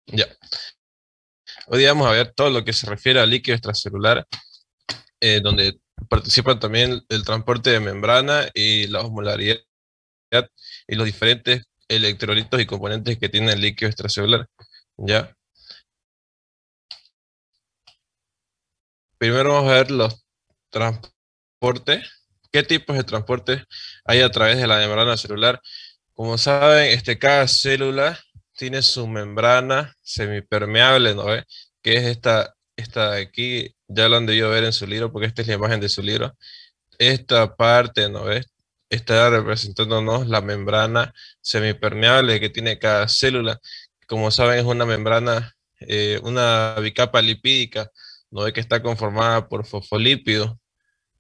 Ya. Hoy día vamos a ver todo lo que se refiere al líquido extracelular, donde participan también el transporte de membrana y la osmolaridad y los diferentes electrolitos y componentes que tiene el líquido extracelular. ¿Ya? Primero vamos a ver los transportes. ¿Qué tipos de transportes hay a través de la membrana celular? Como saben, cada célula tiene su membrana semipermeable, ¿no ve? Que es esta de aquí, ya lo han debido ver en su libro, porque esta es la imagen de su libro. Esta parte, ¿no ves? Está representándonos la membrana semipermeable que tiene cada célula. Como saben, es una membrana, una bicapa lipídica, ¿no ve? Que está conformada por fosfolípidos.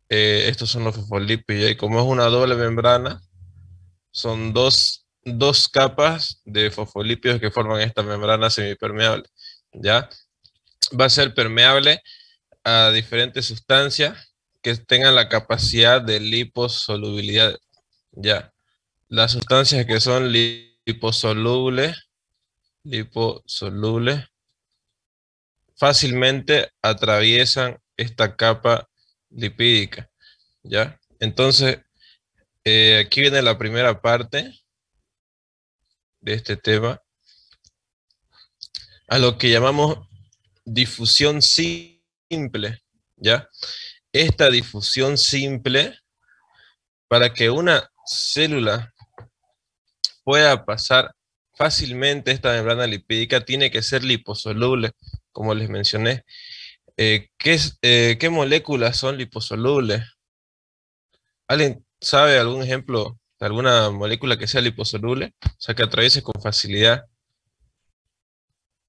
Estos son los fosfolípidos, y como es una doble membrana, son dos capas de fosfolípidos que forman esta membrana semipermeable, ¿ya? Va a ser permeable a diferentes sustancias que tengan la capacidad de liposolubilidad, ¿ya? Las sustancias que son liposolubles, fácilmente atraviesan esta capa lipídica, ¿ya? Entonces, aquí viene la primera parte de este tema, a lo que llamamos difusión simple, ¿ya? Esta difusión simple, para que una célula pueda pasar fácilmente esta membrana lipídica, tiene que ser liposoluble, como les mencioné. ¿Qué moléculas son liposolubles? ¿Alguien sabe algún ejemplo de alguna molécula que sea liposoluble? O sea, que atraviese con facilidad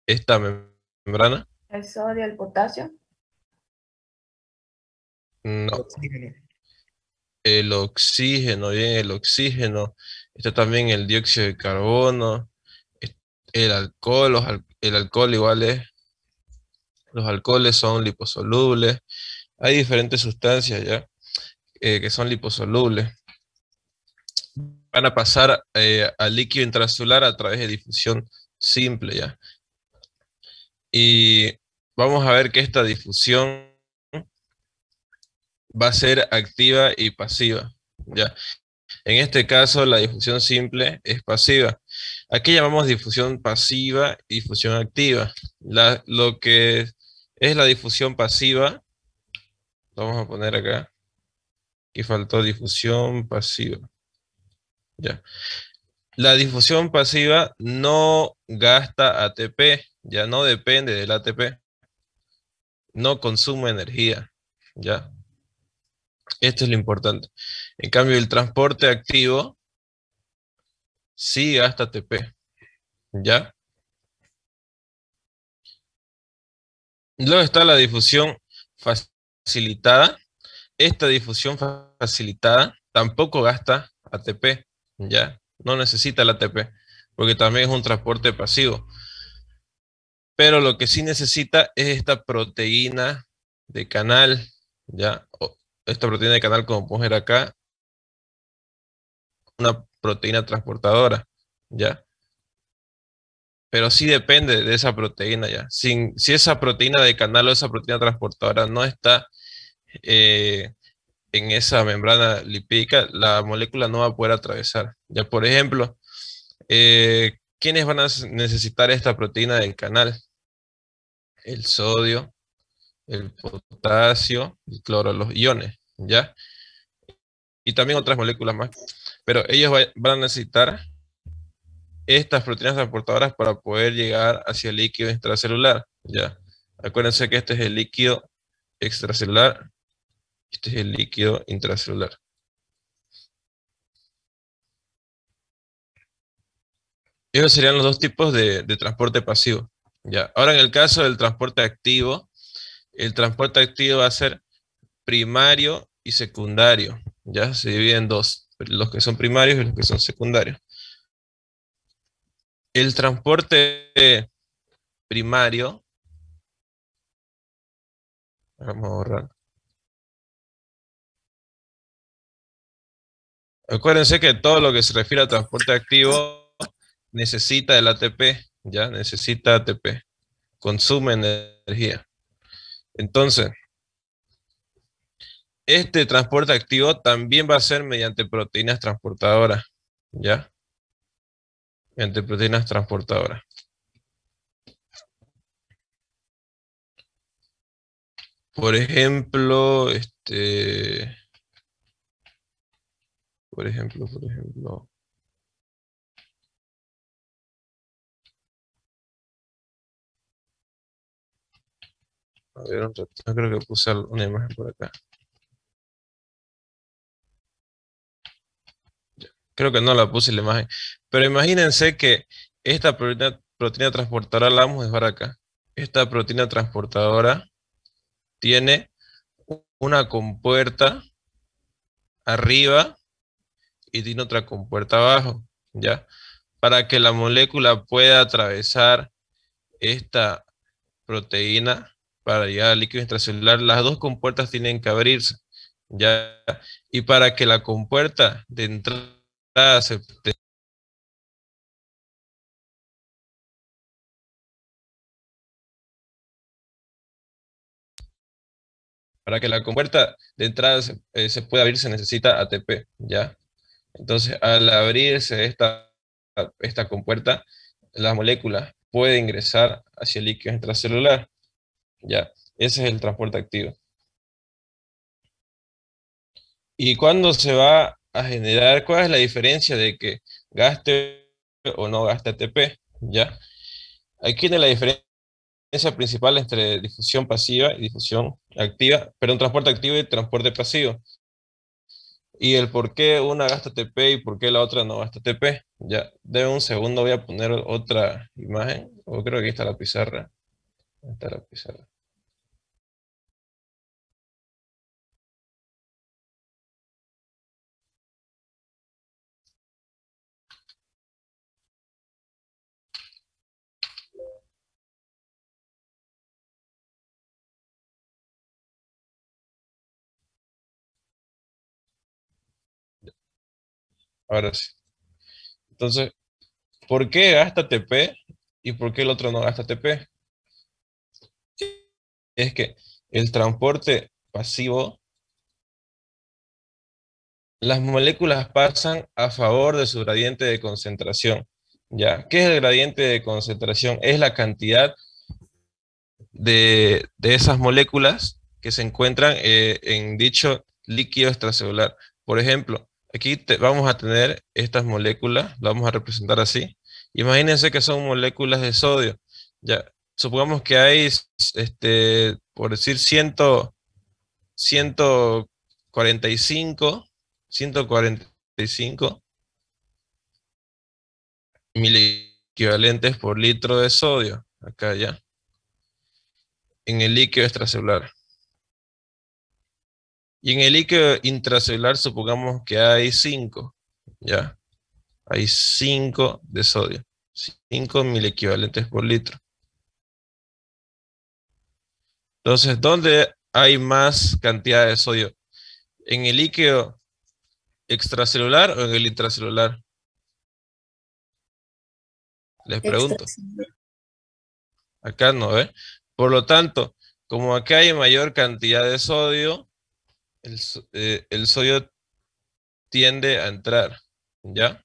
esta membrana. El sodio, el potasio. No. Oxígeno. El oxígeno, está también el dióxido de carbono, es- el alcohol, el alcohol igual los alcoholes son liposolubles, hay diferentes sustancias ya que son liposolubles, van a pasar al líquido intracelular a través de difusión simple ya. Y vamos a ver que esta difusión va a ser activa y pasiva, ya. En este caso, la difusión simple es pasiva. Aquí llamamos difusión pasiva y difusión activa. Lo que es la difusión pasiva, vamos a poner acá, y faltó difusión pasiva. Ya. La difusión pasiva no gasta ATP, ya no depende del ATP, no consume energía, ya. Esto es lo importante. En cambio, el transporte activo sí gasta ATP, ya. Luego está la difusión facilitada. Esta difusión facilitada tampoco gasta ATP, ¿ya? No necesita el ATP, porque también es un transporte pasivo. Pero lo que sí necesita es esta proteína de canal, ¿ya? Esta proteína de canal, como podemos ver acá, una proteína transportadora, ¿ya? Pero sí depende de esa proteína, ¿ya? Si esa proteína de canal o esa proteína transportadora no está eh, en esa membrana lipídica, la molécula no va a poder atravesar. Ya, por ejemplo, ¿quiénes van a necesitar esta proteína del canal? El sodio, el potasio, el cloro, los iones, ¿ya? Y también otras moléculas más. Pero ellos van a necesitar estas proteínas transportadoras para poder llegar hacia el líquido extracelular, ¿ya? Acuérdense que este es el líquido extracelular, este es el líquido intracelular. Esos serían los dos tipos de transporte pasivo. Ya. Ahora en el caso del transporte activo, el transporte activo va a ser primario y secundario. Ya se divide en dos, los que son primarios y los que son secundarios. El transporte primario, vamos a borrar. Acuérdense que todo lo que se refiere al transporte activo necesita el ATP, ya necesita ATP, consume energía. Entonces, este transporte activo también va a ser mediante proteínas transportadoras, ¿ya? Mediante proteínas transportadoras. Por ejemplo, por ejemplo. A ver, un ratito, creo que puse una imagen por acá. Creo que no la puse la imagen. Pero imagínense que esta proteína transportadora la vamos a dejar acá. Esta proteína transportadora tiene una compuerta arriba y tiene otra compuerta abajo, ¿ya? Para que la molécula pueda atravesar esta proteína para llegar al líquido intracelular, las dos compuertas tienen que abrirse, ¿ya? Y para que la compuerta de entrada para que la compuerta de entrada se pueda abrir se necesita ATP, ¿ya? Entonces, al abrirse esta compuerta, las moléculas pueden ingresar hacia el líquido intracelular, ¿ya? Ese es el transporte activo. ¿Y cuándo se va a generar? ¿Cuál es la diferencia de que gaste o no gaste ATP? ¿Ya? Aquí tiene la diferencia principal entre difusión pasiva y difusión activa, pero un transporte activo y transporte pasivo. Y el por qué una gasta ATP y por qué la otra no gasta ATP. Ya, de un segundo voy a poner otra imagen, o creo que aquí está la pizarra. Ahí está la pizarra. Ahora sí. Entonces, ¿por qué gasta ATP y por qué el otro no gasta ATP? Es que el transporte pasivo, las moléculas pasan a favor de su gradiente de concentración. ¿Ya? ¿Qué es el gradiente de concentración? Es la cantidad de esas moléculas que se encuentran en dicho líquido extracelular. Por ejemplo, aquí vamos a tener estas moléculas, lo vamos a representar así. Imagínense que son moléculas de sodio. Ya, supongamos que hay, por decir, 145, 145 miliequivalentes por litro de sodio, acá ya, en el líquido extracelular. Y en el líquido intracelular supongamos que hay 5, ¿ya? Hay 5 de sodio, 5 miliequivalentes por litro. Entonces, ¿dónde hay más cantidad de sodio? ¿En el líquido extracelular o en el intracelular? Les pregunto. Extracelular. Acá no, ¿eh? Por lo tanto, como acá hay mayor cantidad de sodio, el sodio tiende a entrar, ¿ya?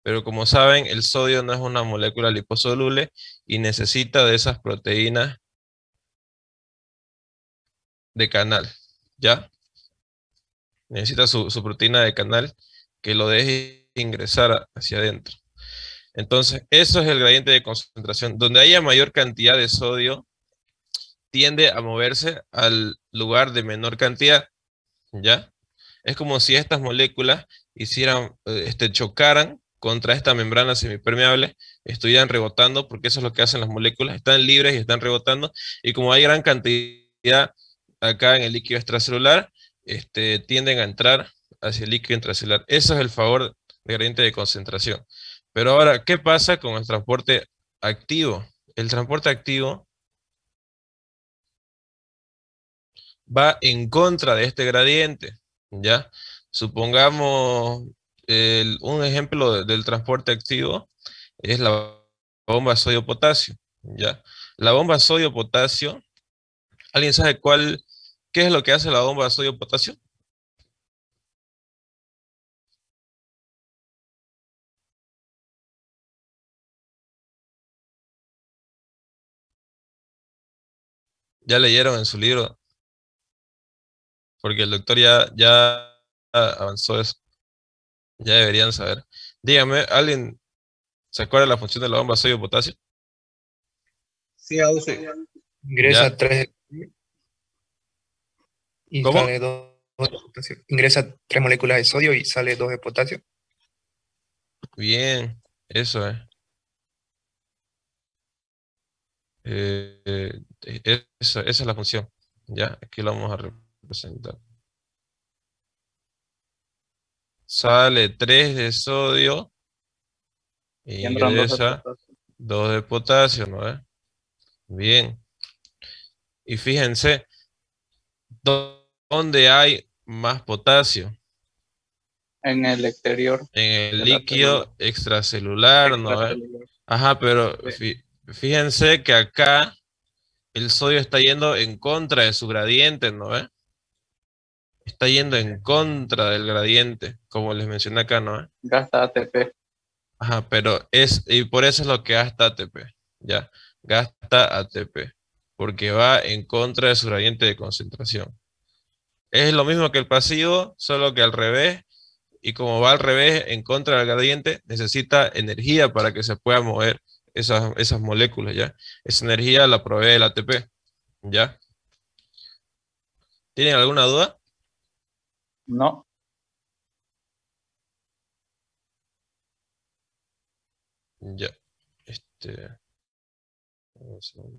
Pero como saben, el sodio no es una molécula liposoluble y necesita de esas proteínas de canal, ¿ya? Necesita su proteína de canal que lo deje ingresar hacia adentro. Entonces, eso es el gradiente de concentración. Donde haya mayor cantidad de sodio, tiende a moverse al lugar de menor cantidad, ¿ya? Es como si estas moléculas chocaran contra esta membrana semipermeable, estuvieran rebotando, porque eso es lo que hacen las moléculas, están libres y están rebotando, y como hay gran cantidad acá en el líquido extracelular, tienden a entrar hacia el líquido intracelular. Eso es el favor de gradiente de concentración. Pero ahora, ¿qué pasa con el transporte activo? El transporte activo va en contra de este gradiente, ¿ya? Supongamos un ejemplo del transporte activo es la bomba sodio-potasio, ¿ya? La bomba sodio-potasio, ¿alguien sabe qué es lo que hace la bomba sodio-potasio? Ya leyeron en su libro, porque el doctor ya avanzó eso, ya deberían saber. Dígame, ¿alguien se acuerda de la función de la bomba sodio-potasio? Sí, Ausi. ¿Ya? Ingresa 3 y ¿Cómo? sale 2 de potasio. Ingresa 3 moléculas de sodio y sale 2 de potasio. Bien, eso es. Esa es la función. Ya, aquí lo vamos a representar. Sale 3 de sodio e Y entran dos de ingresa potasio. 2 de potasio, ¿no es? Bien. Y fíjense, ¿dónde hay más potasio? En el exterior En el de la célula líquido extracelular, ¿no es? extracelular. Ajá, pero Sí. fíjense que acá el sodio está yendo en contra de su gradiente, ¿no es? Está yendo en contra del gradiente, como les mencioné acá, ¿no? Gasta ATP. Ajá, y por eso es lo que gasta ATP, ¿ya? Gasta ATP, porque va en contra de su gradiente de concentración. Es lo mismo que el pasivo, solo que al revés, y como va al revés, en contra del gradiente, necesita energía para que se puedan mover esas moléculas, ¿ya? Esa energía la provee el ATP, ¿ya? ¿Tienen alguna duda? No, Ya. Este, vamos a ver.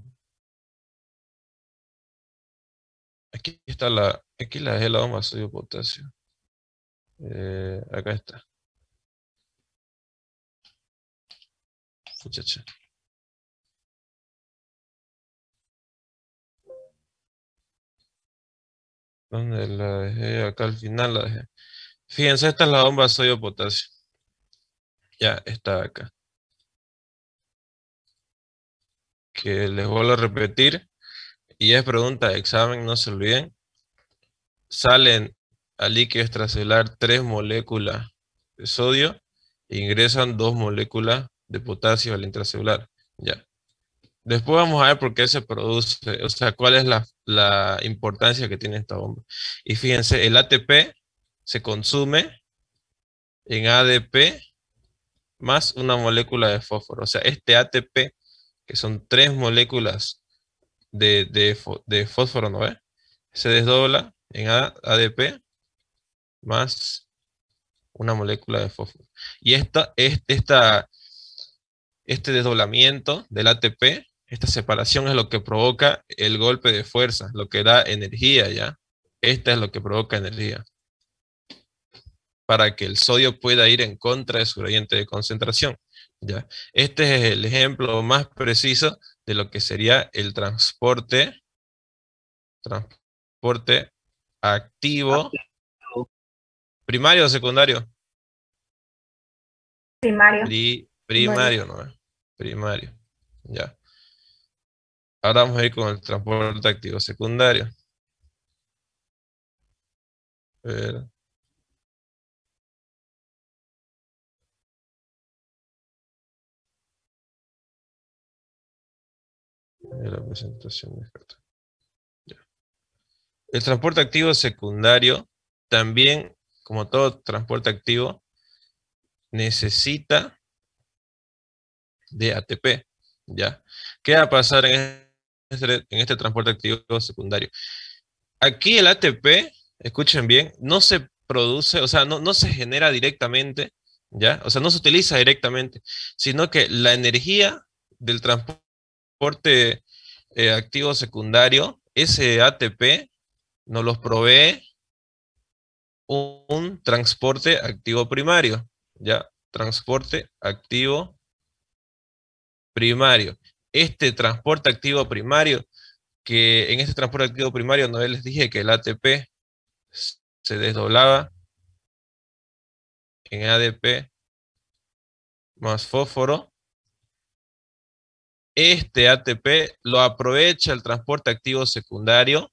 Aquí la dejé la bomba sodio potasio. Acá está, muchacha. ¿Dónde la dejé? Acá al final la dejé. Fíjense, esta es la bomba sodio potasio. Ya está acá. Que les vuelvo a repetir. Y es pregunta de examen, no se olviden. Salen al líquido extracelular 3 moléculas de sodio e ingresan 2 moléculas de potasio al intracelular. Ya. Después vamos a ver por qué se produce, o sea, cuál es la importancia que tiene esta bomba. Y fíjense, el ATP se consume en ADP más una molécula de fósforo. O sea, este ATP, que son 3 moléculas de fósforo, ¿no ves? Se desdobla en ADP más una molécula de fósforo. Y este desdoblamiento del ATP, esta separación es lo que provoca el golpe de fuerza, lo que da energía, ¿ya? Esta es lo que provoca energía, para que el sodio pueda ir en contra de su gradiente de concentración, ¿ya? Este es el ejemplo más preciso de lo que sería el transporte activo, primario o secundario. Primario. Primario. Primario, ¿no? Primario, ya. Ahora vamos a ir con el transporte activo secundario. A ver, la presentación de carta. Ya. El transporte activo secundario también, como todo transporte activo, necesita de ATP, ¿ya? ¿Qué va a pasar en este transporte activo secundario? Aquí el ATP, escuchen bien, no se produce, o sea, no se genera directamente, ¿ya? O sea, no se utiliza directamente, sino que la energía del transporte activo secundario, ese ATP, nos los provee un transporte activo primario, ¿ya? Transporte activo primario. Este transporte activo primario, que en este transporte activo primario no les dije que el ATP se desdoblaba en ADP más fósforo, este ATP lo aprovecha el transporte activo secundario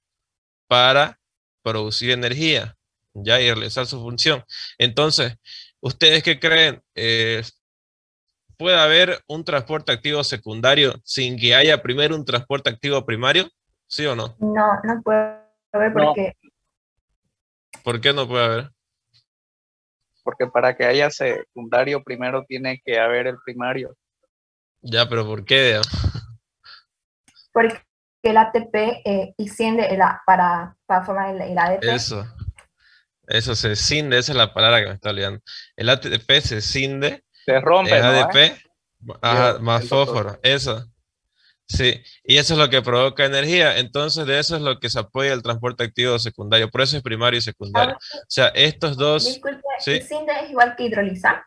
para producir energía, ya, y realizar su función. Entonces, ¿ustedes qué creen? ¿Puede haber un transporte activo secundario sin que haya primero un transporte activo primario? ¿Sí o no? No, no puedo ver No. porque ¿Por qué no puede haber? Porque para que haya secundario primero tiene que haber el primario. Ya, pero ¿por qué? porque el ATP desciende para formar el ADP. Eso se cinde, esa es la palabra que me está olvidando. El ATP se cinde Se en rompe, ¿no? ADP, ajá, Dijo más el doctor. fósforo, eso. Sí, y eso es lo que provoca energía. Entonces, de eso es lo que se apoya el transporte activo secundario. Por eso es primario y secundario. Ahora, O sea, estos dos, disculpe, ¿sí? desciende es igual que hidrolizar.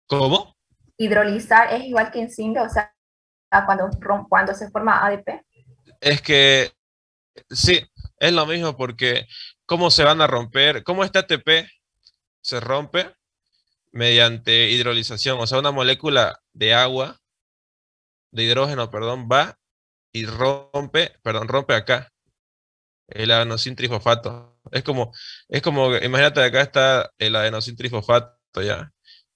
¿Cómo? Hidrolizar es igual que encinde, o sea, cuando se forma ADP. Es que sí, es lo mismo porque ¿cómo se van a romper? ¿Cómo este ATP se rompe? Mediante hidrolización. O sea, una molécula de agua, de hidrógeno, perdón, va y rompe acá, el adenosin trifosfato. Es como, imagínate, acá está el adenosin trifosfato, ya.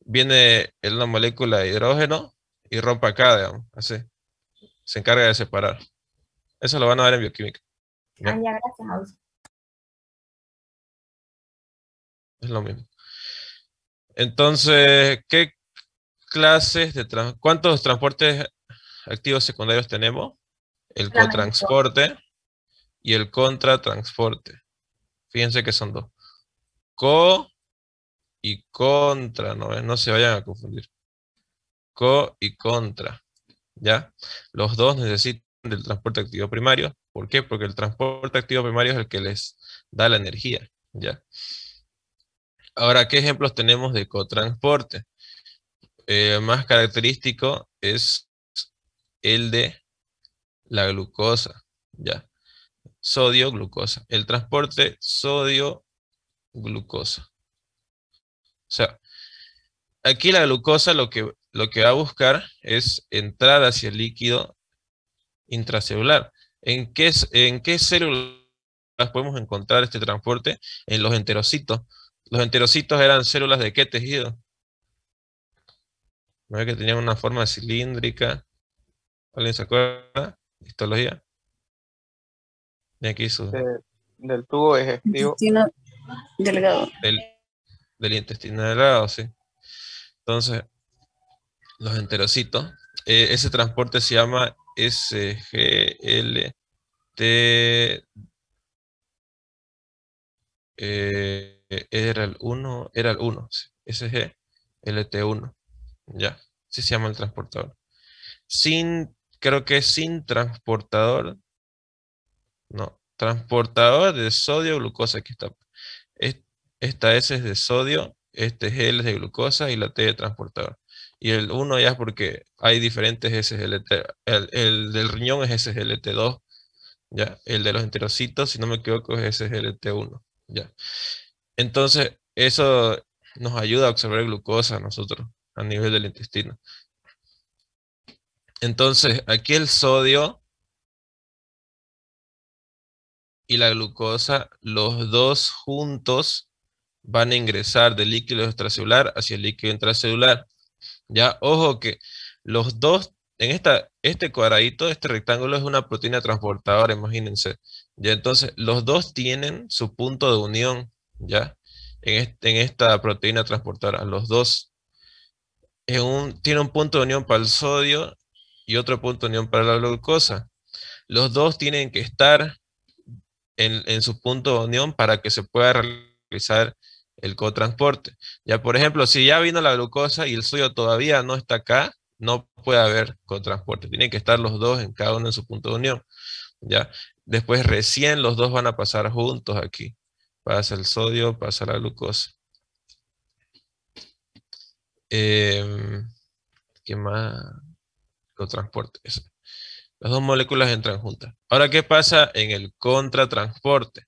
Viene en una molécula de hidrógeno y rompe acá, digamos, así. Se encarga de separar. Eso lo van a ver en bioquímica, Ah, ¿ya? ya, gracias, Aus. Es lo mismo. Entonces, ¿qué clases de cuántos transportes activos secundarios tenemos? El Solamente dos. cotransporte y el contratransporte. Fíjense que son dos. Co y contra, no se vayan a confundir. Co y contra, ¿ya? Los dos necesitan del transporte activo primario. ¿Por qué? Porque el transporte activo primario es el que les da la energía, ¿ya? Ahora, ¿qué ejemplos tenemos de cotransporte? Más característico es el de la glucosa, ¿ya? Sodio, glucosa. El transporte sodio, glucosa. O sea, aquí la glucosa lo que va a buscar es entrar hacia el líquido intracelular. ¿En qué células podemos encontrar este transporte? En los enterocitos. Los enterocitos eran células de qué tejido? ¿No ve que tenían una forma cilíndrica? ¿Alguien se acuerda? Histología. Y aquí Del tubo digestivo. Intestino delgado. del intestino delgado, sí. Entonces, los enterocitos, ese transporte se llama SGLT, era el uno, sí, SGLT1, ya, así se llama el transportador. Creo que sin transportador, no, transportador de sodio, glucosa, aquí está. Es- Esta S es de sodio, este G es de glucosa y la T de transportador. Y el 1 ya es porque hay diferentes SGLT. El del riñón es SGLT2, ya. El de los enterocitos, si no me equivoco, es SGLT1, ya. Entonces, eso nos ayuda a absorber glucosa a nosotros a nivel del intestino. Entonces, aquí el sodio y la glucosa, los dos juntos van a ingresar del líquido extracelular hacia el líquido intracelular. Ya, ojo que los dos, este cuadradito, este rectángulo es una proteína transportadora, imagínense. Ya, entonces, los dos tienen su punto de unión, ¿ya? En esta proteína transportadora, los dos. Tiene un punto de unión para el sodio y otro punto de unión para la glucosa. Los dos tienen que estar en su punto de unión para que se pueda realizar el cotransporte. Ya, por ejemplo, si ya vino la glucosa y el sodio todavía no está acá, no puede haber cotransporte. Tienen que estar los dos en cada uno en su punto de unión. Ya, después recién los dos van a pasar juntos aquí. Pasa el sodio, pasa la glucosa. ¿Qué más? Cotransporte. Eso. Las dos moléculas entran juntas. Ahora, ¿qué pasa en el contratransporte?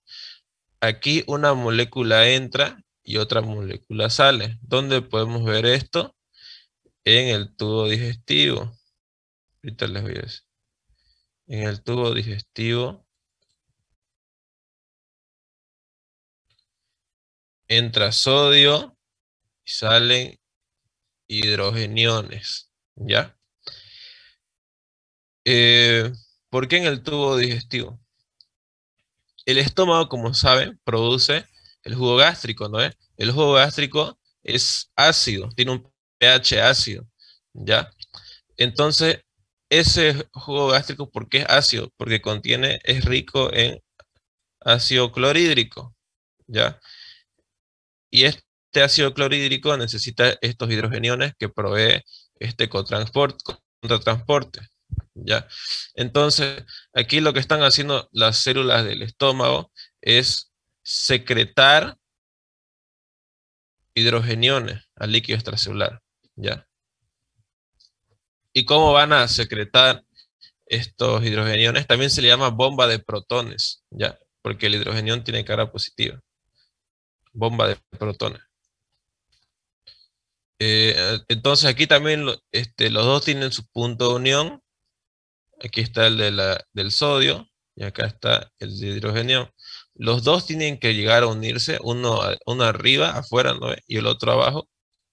Aquí una molécula entra y otra molécula sale. ¿Dónde podemos ver esto? En el tubo digestivo. Ahorita les voy a decir. En el tubo digestivo entra sodio y salen hidrogeniones, ¿ya? ¿Por qué en el tubo digestivo? El estómago, como saben, produce el jugo gástrico, ¿no es? El jugo gástrico es ácido, tiene un pH ácido, ¿ya? Entonces, ese jugo gástrico, ¿por qué es ácido? Porque es rico en ácido clorhídrico, ¿ya? Y este ácido clorhídrico necesita estos hidrogeniones que provee este contratransporte, ¿ya? Entonces, aquí lo que están haciendo las células del estómago es secretar hidrogeniones al líquido extracelular, ¿ya? ¿Y cómo van a secretar estos hidrogeniones? También se le llama bomba de protones, ¿ya? Porque el hidrogenión tiene carga positiva. Bomba de protones. Entonces aquí también los dos tienen su punto de unión. Aquí está el del sodio y acá está el de hidrogenio. Los dos tienen que llegar a unirse, uno arriba, afuera, ¿no? Y el otro abajo,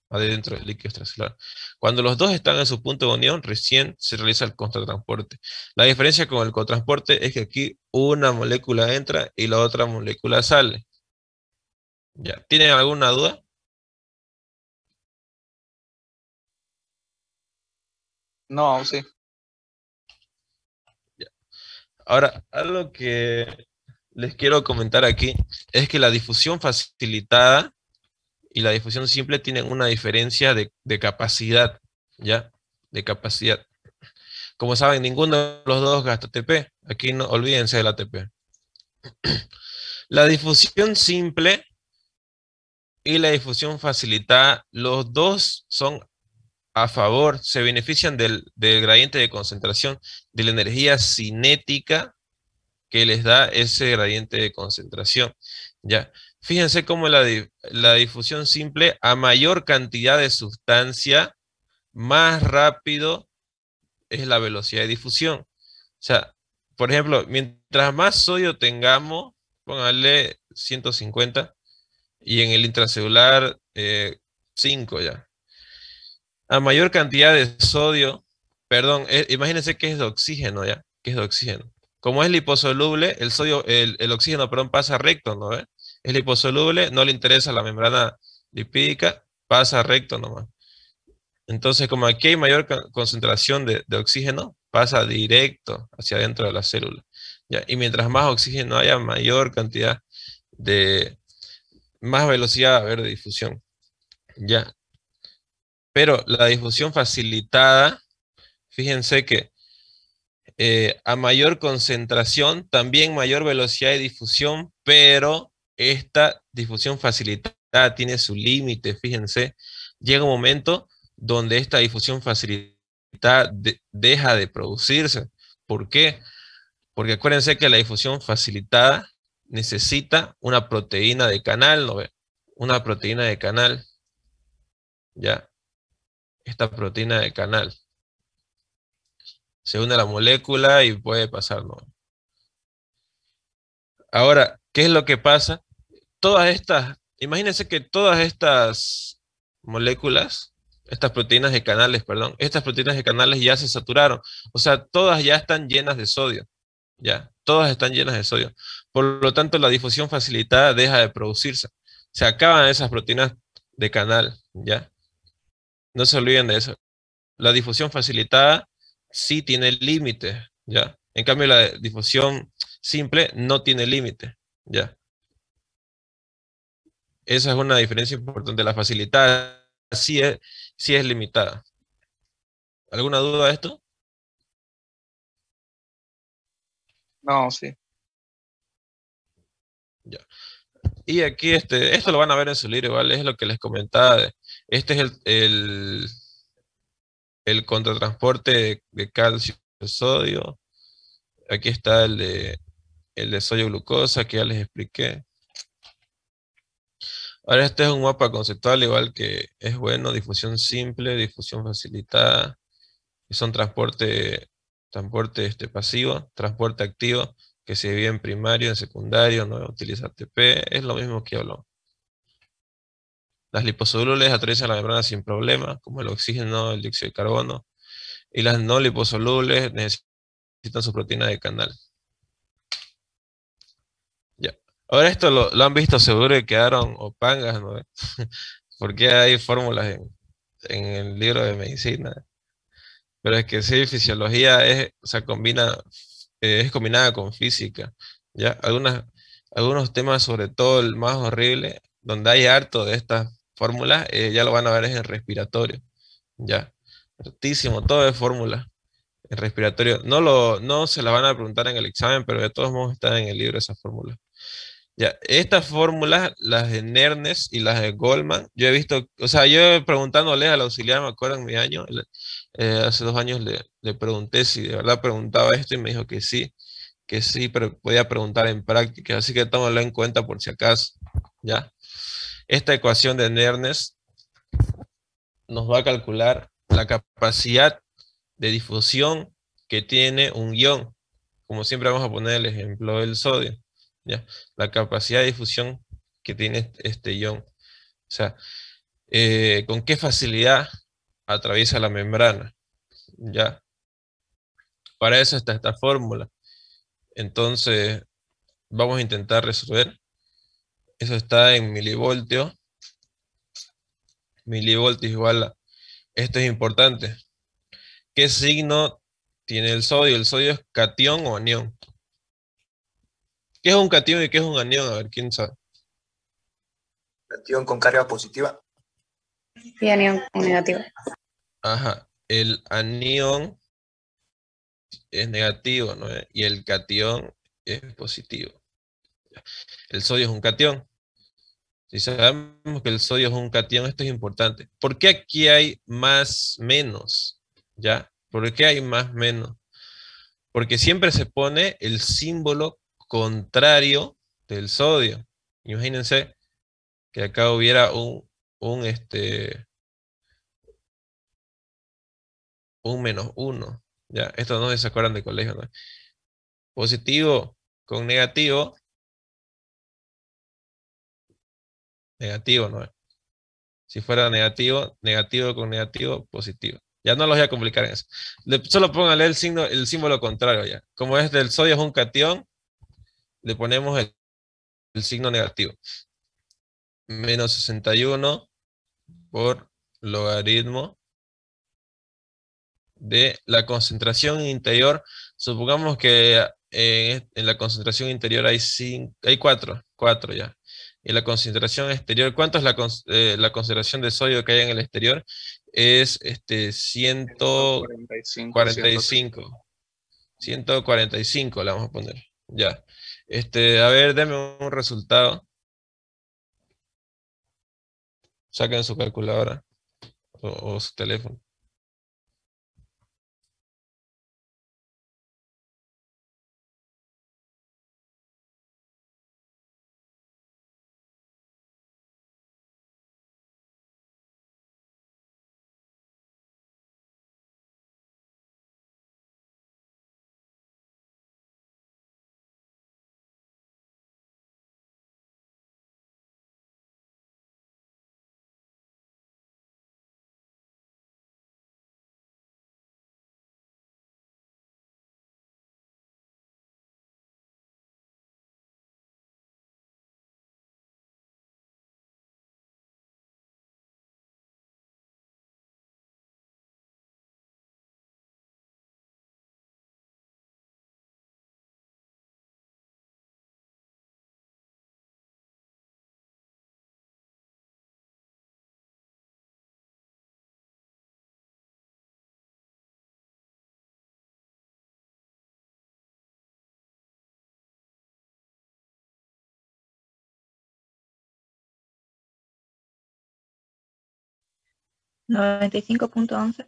adentro del líquido extracelular. Cuando los dos están en su punto de unión, recién se realiza el contratransporte. La diferencia con el cotransporte es que aquí una molécula entra y la otra molécula sale. ¿Ya? ¿Tienen alguna duda? No, sí. Ahora, algo que les quiero comentar aquí es que la difusión facilitada y la difusión simple tienen una diferencia de capacidad, ¿ya? De capacidad. Como saben, ninguno de los dos gasta ATP. Aquí no olvídense del ATP. La difusión simple y la difusión facilitada, los dos son a favor, se benefician del gradiente de concentración, de la energía cinética que les da ese gradiente de concentración. ¿Ya? Fíjense cómo la difusión simple, a mayor cantidad de sustancia, más rápido es la velocidad de difusión. O sea, por ejemplo, mientras más sodio tengamos, póngale 150, y en el intracelular 5 ya. A mayor cantidad de sodio, perdón, imagínense que es de oxígeno, ¿ya? Que es de oxígeno. Como es liposoluble, el oxígeno, perdón, pasa recto, ¿no ve? Es liposoluble, no le interesa la membrana lipídica, pasa recto nomás. Entonces, como aquí hay mayor concentración de oxígeno, pasa directo hacia adentro de la célula, ¿ya? Y mientras más oxígeno haya, mayor cantidad más velocidad va a haber de difusión, ¿ya? Pero la difusión facilitada, fíjense que a mayor concentración, también mayor velocidad de difusión, pero esta difusión facilitada tiene su límite, fíjense. Llega un momento donde esta difusión facilitada deja de producirse. ¿Por qué? Porque acuérdense que la difusión facilitada necesita una proteína de canal, ¿no ve? Una proteína de canal, ¿ya? Esta proteína de canal se une a la molécula y puede pasar, ¿no? Ahora, ¿qué es lo que pasa? Imagínense que todas estas moléculas, estas proteínas de canales, perdón, estas proteínas de canales ya se saturaron. O sea, todas ya están llenas de sodio, ¿ya? Todas están llenas de sodio. Por lo tanto, la difusión facilitada deja de producirse. Se acaban esas proteínas de canal, ¿ya? No se olviden de eso. La difusión facilitada sí tiene límite, ¿ya? En cambio, la difusión simple no tiene límite, ¿ya? Esa es una diferencia importante. La facilitada sí es limitada. ¿Alguna duda de esto? No, sí. Ya. Y aquí, esto lo van a ver en su libro, igual, es lo que les comentaba. Este es el contratransporte de calcio-sodio. Aquí está el de sodio-glucosa, que ya les expliqué. Ahora este es un mapa conceptual, igual que es bueno, difusión simple, difusión facilitada, que son transporte pasivo, transporte activo, que se divide en primario, en secundario, no utiliza ATP, es lo mismo que habló. Las liposolubles atraviesan la membrana sin problema, como el oxígeno, el dióxido de carbono, y las no liposolubles necesitan su proteína de canal. Ya. Ahora esto lo han visto seguro y quedaron o pangas, ¿no? Porque hay fórmulas en el libro de medicina. Pero es que sí, fisiología es, o sea, es combinada con física. ¿Ya? Algunos temas, sobre todo el más horrible, donde hay harto de estas fórmulas, ya lo van a ver es en respiratorio. ¿Ya? Hartísimo, todo es fórmula. En respiratorio. No se la van a preguntar en el examen, pero de todos modos están en el libro esas fórmulas. Ya, estas fórmulas, las de Nernst y las de Goldman, yo he visto, o sea, yo preguntándole al auxiliar, me acuerdo en mi año, hace 2 años le pregunté si de verdad preguntaba esto y me dijo que sí, pero podía preguntar en práctica, así que tómalo en cuenta por si acaso, ¿ya? Esta ecuación de Nernst nos va a calcular la capacidad de difusión que tiene un ion, como siempre vamos a poner el ejemplo del sodio, ¿ya? La capacidad de difusión que tiene este ion. O sea, con qué facilidad atraviesa la membrana, ¿ya? Para eso está esta fórmula. Entonces, vamos a intentar resolver. Eso está en milivoltios. Milivoltios igual a... Esto es importante. ¿Qué signo tiene el sodio? ¿El sodio es catión o anión? ¿Qué es un catión y qué es un anión? A ver, ¿quién sabe? Catión con carga positiva. Y anión negativo. Ajá. El anión es negativo, ¿no? Y el catión es positivo. El sodio es un catión. Si sabemos que el sodio es un catión, esto es importante. ¿Por qué aquí hay más menos? ¿Ya? ¿Por qué hay más menos? Porque siempre se pone el símbolo contrario del sodio. Imagínense que acá hubiera un, este, un -1. ¿Ya? Esto no se acuerdan de colegio, ¿no? Positivo con negativo, negativo, ¿no? Si fuera negativo, negativo con negativo, positivo. Ya no los voy a complicar en eso. Solo pónganle el símbolo contrario ya. Como es del sodio es un catión, le ponemos el signo negativo. -61 por logaritmo de la concentración interior. Supongamos que en la concentración interior hay cuatro ya. Y la concentración exterior, ¿cuánto es la concentración de sodio que hay en el exterior? Es 145, 145. 145 le vamos a poner. Ya. A ver, denme un resultado. Saquen su calculadora o su teléfono. Noventa y cinco punto once.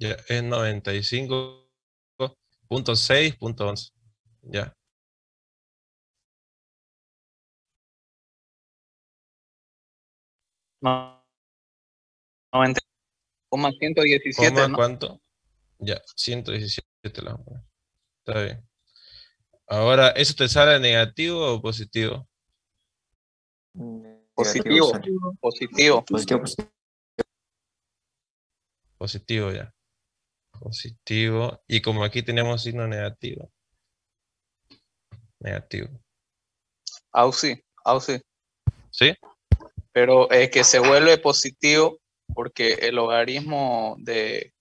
Ya, es 95.6.11. Ya. No, 90,117, ¿Coma ¿no? cuánto? Ya, 117 la vamos a poner. Está bien. Ahora, ¿eso te sale negativo o positivo? Positivo, sale. positivo. Positivo. Positivo ya. Positivo. Y como aquí tenemos signo negativo. Negativo. Auxi. ¿Sí? Pero es que se vuelve positivo porque el logaritmo de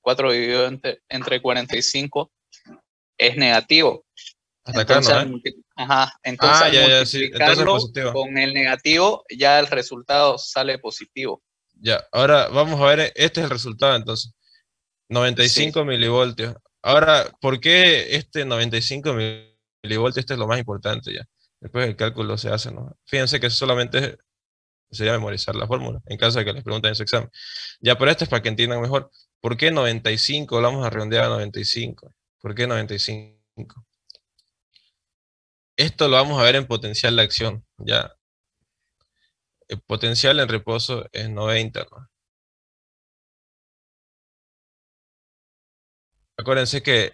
4 dividido entre 45 es negativo. Hasta acá no, ¿eh? Entonces al Ya, sí. Entonces multiplicarlo positivo. con el negativo, ya el resultado sale positivo. Ya, ahora vamos a ver, este es el resultado entonces. Sí. 95 milivoltios. Ahora, ¿por qué este 95 milivoltios? Este es lo más importante ya. Después el cálculo se hace, ¿no? Fíjense que solamente sería memorizar la fórmula, en caso de que les pregunten en su examen. Ya, pero esto es para que entiendan mejor. ¿Por qué 95? Lo vamos a redondear a 95. ¿Por qué 95? Esto lo vamos a ver en potencial de acción, ya. El potencial en reposo es 90, ¿no? Acuérdense que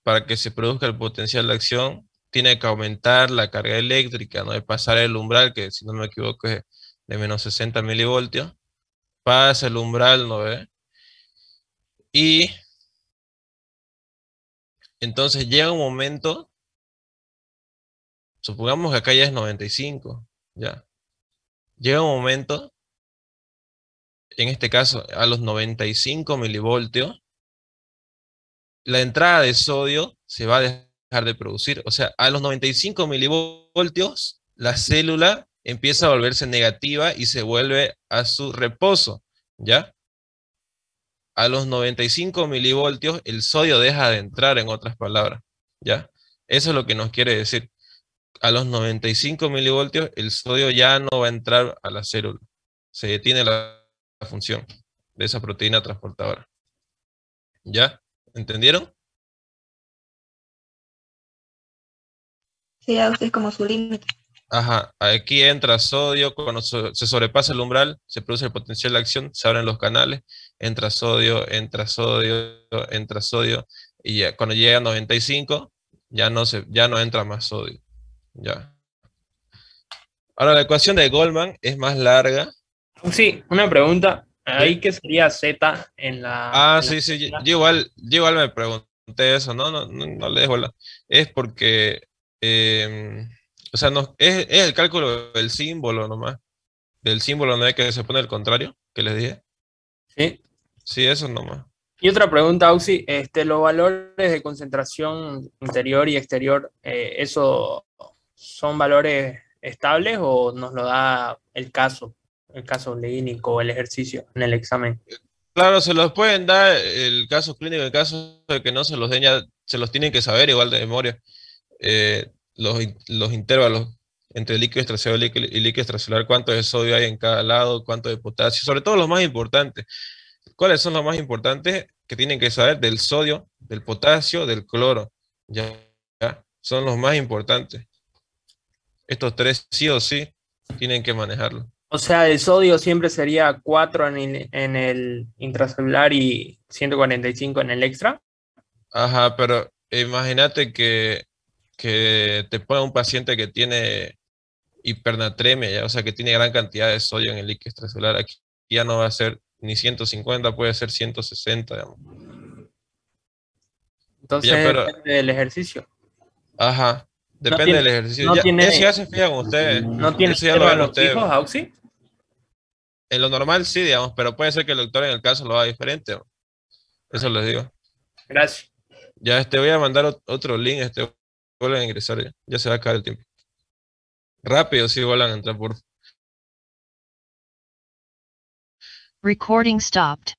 para que se produzca el potencial de acción, tiene que aumentar la carga eléctrica, ¿no? De pasar el umbral, que si no me equivoco es de menos 60 milivoltios, pasa el umbral, ¿no ve? Y entonces llega un momento, supongamos que acá ya es 95, ya. Llega un momento, en este caso, a los 95 milivoltios, la entrada de sodio se va a dejar de producir. O sea, a los 95 milivoltios, la célula empieza a volverse negativa y se vuelve a su reposo, ¿ya? A los 95 milivoltios, el sodio deja de entrar, en otras palabras, ¿ya? Eso es lo que nos quiere decir. A los 95 milivoltios, el sodio ya no va a entrar a la célula. Se detiene la función de esa proteína transportadora. ¿Ya? ¿Entendieron? Sí, Auxi es como su límite. Ajá, aquí entra sodio, cuando se sobrepasa el umbral, se produce el potencial de acción, se abren los canales, entra sodio, entra sodio, entra sodio, y ya, cuando llega a 95, ya no entra más sodio. Ya. Ahora la ecuación de Goldman es más larga. Sí, una pregunta. ¿Sí? ¿Ahí qué sería Z en la... en la Sí, fórmula? yo igual me pregunté eso, no le dejo la. Es porque, o sea, no, es el cálculo del símbolo nomás. Del símbolo no es que se pone el contrario, que les dije. Sí. Sí, eso nomás. Y otra pregunta, Auxi, los valores de concentración interior y exterior, ¿eso son valores estables o nos lo da el caso clínico, el ejercicio en el examen? Claro, se los pueden dar el caso clínico, en caso de que no se los den ya, se los tienen que saber igual de memoria. Los intervalos entre líquido extracelular y líquido extracelular, cuánto de sodio hay en cada lado, cuánto de potasio, sobre todo los más importantes. ¿Cuáles son los más importantes que tienen que saber? Del sodio, del potasio, del cloro. Ya, ya, son los más importantes. Estos tres sí o sí tienen que manejarlo. O sea, el sodio siempre sería 4 en el intracelular y 145 en el extra. Ajá, pero imagínate que te ponga un paciente que tiene hipernatremia, ¿ya? O sea, que tiene gran cantidad de sodio en el líquido extracelular. Aquí ya no va a ser ni 150, puede ser 160, digamos. Entonces Ya, pero, depende del ejercicio. ajá, No depende tiene, del ejercicio. no Eso tiene, ya se fijan ustedes, no tiene eso ya lo ven intervalos ustedes. fijos, Auxi. En lo normal sí, digamos, pero puede ser que el doctor en el caso lo haga diferente, ¿no? Eso les digo. Gracias. Ya, voy a mandar otro link, vuelven a ingresar ya se va a acabar el tiempo. Rápido, sí, vuelvan a entrar, por favor. Recording stopped.